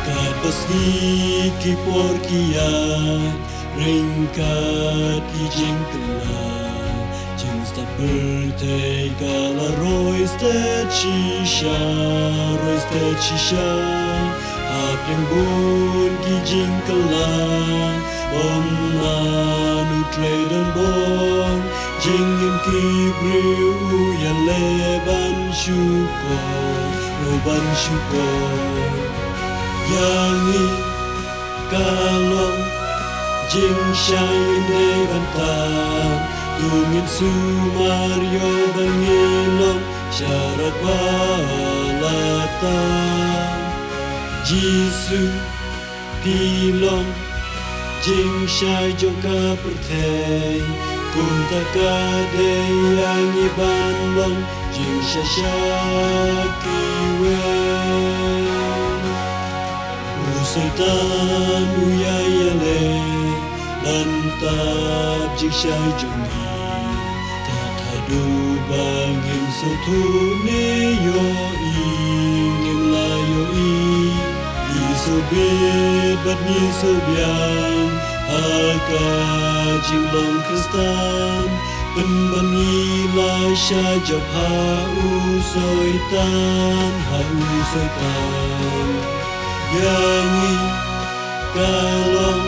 Kat basni ki porkiat ringkat ki jingkelan jing sta birthday gala roiste chisha apeng bun ki jingkelan bom manu traden bon jingin ki briu ya leban syukur Yangi kalong jing syai ne bantang Tungin sumario bangilong syarat balatang Jisu pilong jing syai joka perteng Kunta kade yang ibanlong jing syasyakiwe Usaitan uyayale Lantap jikshay jungi Tathadu bangin sotune yo ingin layo Isobit bat nisobian Haka jinglong kristan Penbanila syajab hausoitan Yangi kalong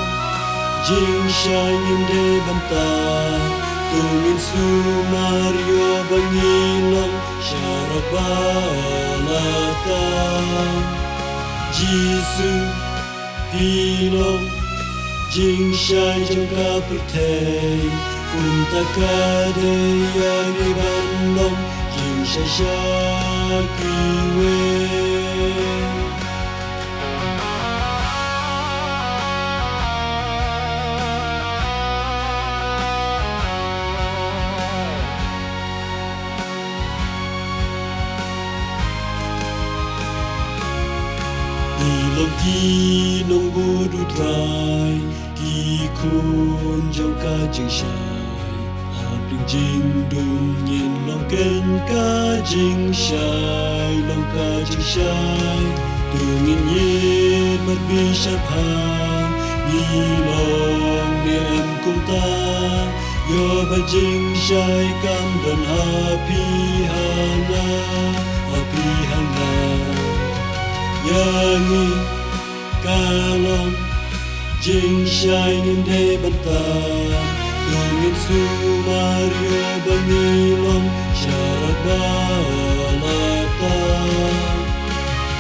jing syangin de bantang Tungin sumario bangilong syarat balatang Jisu pilong jing syai jangka perteng Kunta kade yang ibanlong jing syasyakiwe Ilong kinong budu trai Ki kun jong ka jing syai Apling jing dung yin long ken ka jing syai Long ka jing syai Tungin yin mat bishap hang Nilong ni em kung ta Yo ba jing syai kam don happy hana Yangi kalong jing syai nginde bantang Tungin sumario bangilong syarat balatang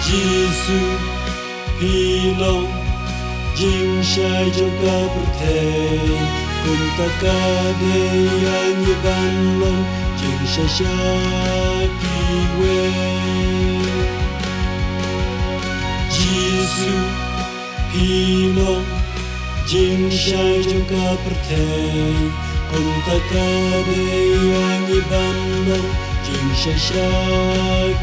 Jisu pilong jing syai joka perteng Kunta kade yang ibanlong jing syasyakiwe Jisu pilong jing syai joka perteng Kunta kade yang ibanlong jing syasyakiwe